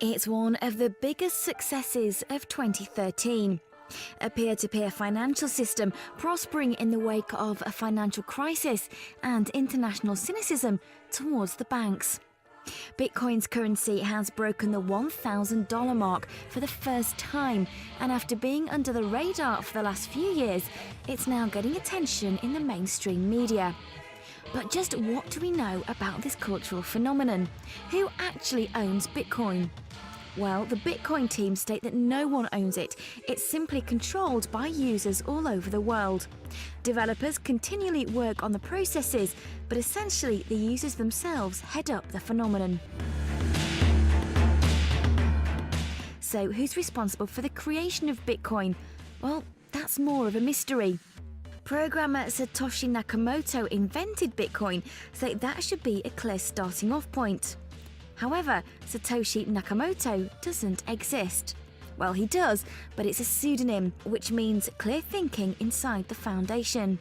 It's one of the biggest successes of 2013. A peer-to-peer financial system prospering in the wake of a financial crisis and international cynicism towards the banks. Bitcoin's currency has broken the $1,000 mark for the first time, and after being under the radar for the last few years, it's now getting attention in the mainstream media. But just what do we know about this cultural phenomenon? Who actually owns Bitcoin? Well, the Bitcoin team state that no one owns it. It's simply controlled by users all over the world. Developers continually work on the processes, but essentially the users themselves head up the phenomenon. So who's responsible for the creation of Bitcoin? Well, that's more of a mystery. Programmer Satoshi Nakamoto invented Bitcoin, so that should be a clear starting off point. However, Satoshi Nakamoto doesn't exist. Well, he does, but it's a pseudonym, which means clear thinking inside the foundation.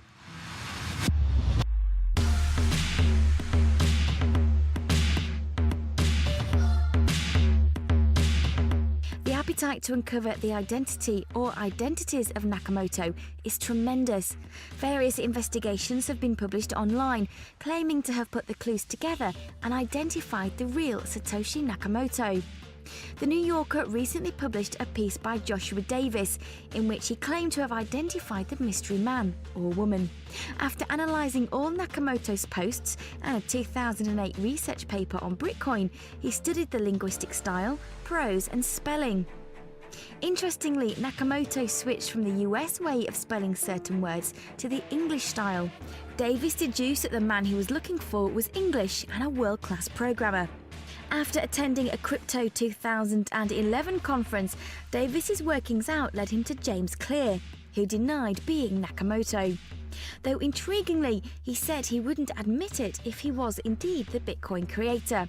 The appetite to uncover the identity or identities of Nakamoto is tremendous. Various investigations have been published online, claiming to have put the clues together and identified the real Satoshi Nakamoto. The New Yorker recently published a piece by Joshua Davis in which he claimed to have identified the mystery man or woman. After analysing all Nakamoto's posts and a 2008 research paper on Bitcoin, he studied the linguistic style, prose and spelling. Interestingly, Nakamoto switched from the US way of spelling certain words to the English style. Davis deduced that the man he was looking for was English and a world-class programmer. After attending a Crypto 2011 conference, Davis's workings out led him to James Clear, who denied being Nakamoto. Though intriguingly, he said he wouldn't admit it if he was indeed the Bitcoin creator.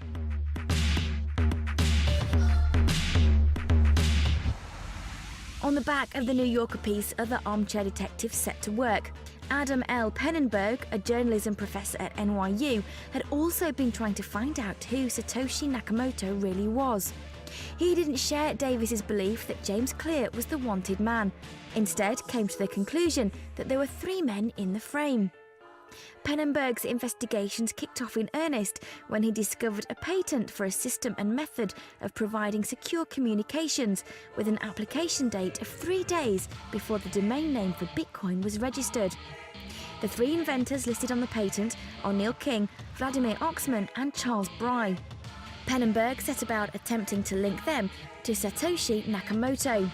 On the back of the New Yorker piece, other armchair detectives set to work. Adam L. Pennenberg, a journalism professor at NYU, had also been trying to find out who Satoshi Nakamoto really was. He didn't share Davis's belief that James Clear was the wanted man. Instead, came to the conclusion that there were three men in the frame. Pennenberg's investigations kicked off in earnest when he discovered a patent for a system and method of providing secure communications with an application date of 3 days before the domain name for Bitcoin was registered. The three inventors listed on the patent are Neil King, Vladimir Oxman and Charles Bry. Pennenberg set about attempting to link them to Satoshi Nakamoto.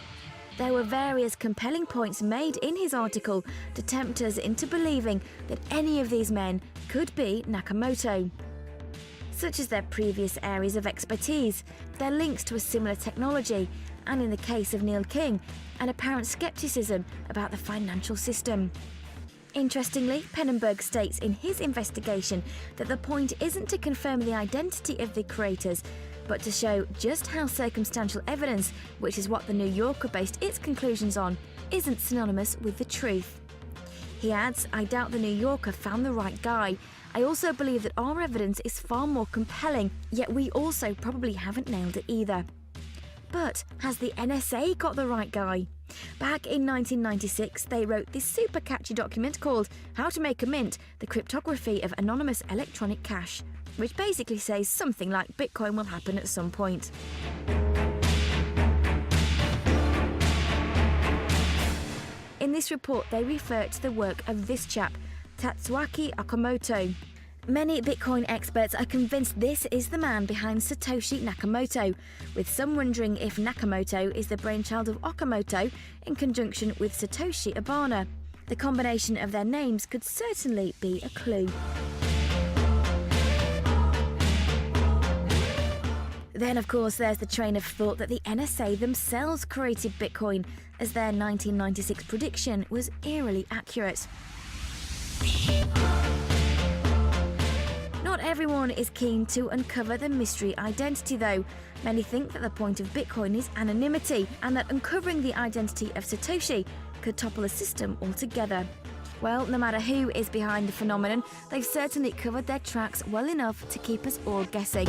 There were various compelling points made in his article to tempt us into believing that any of these men could be Nakamoto, such as their previous areas of expertise, their links to a similar technology, and in the case of Neil King, an apparent skepticism about the financial system. Interestingly, Pennenberg states in his investigation that the point isn't to confirm the identity of the creators, but to show just how circumstantial evidence, which is what the New Yorker based its conclusions on, isn't synonymous with the truth. He adds, "I doubt the New Yorker found the right guy. I also believe that our evidence is far more compelling, yet we also probably haven't nailed it either." But has the NSA got the right guy? Back in 1996, they wrote this super catchy document called How to Make a Mint, the Cryptography of Anonymous Electronic Cash, which basically says something like Bitcoin will happen at some point. In this report, they refer to the work of this chap, Tatsuaki Okamoto. Many Bitcoin experts are convinced this is the man behind Satoshi Nakamoto, with some wondering if Nakamoto is the brainchild of Okamoto in conjunction with Satoshi Abana. The combination of their names could certainly be a clue. Then, of course, there's the train of thought that the NSA themselves created Bitcoin, as their 1996 prediction was eerily accurate. Not everyone is keen to uncover the mystery identity, though. Many think that the point of Bitcoin is anonymity, and that uncovering the identity of Satoshi could topple a system altogether. Well, no matter who is behind the phenomenon, they've certainly covered their tracks well enough to keep us all guessing.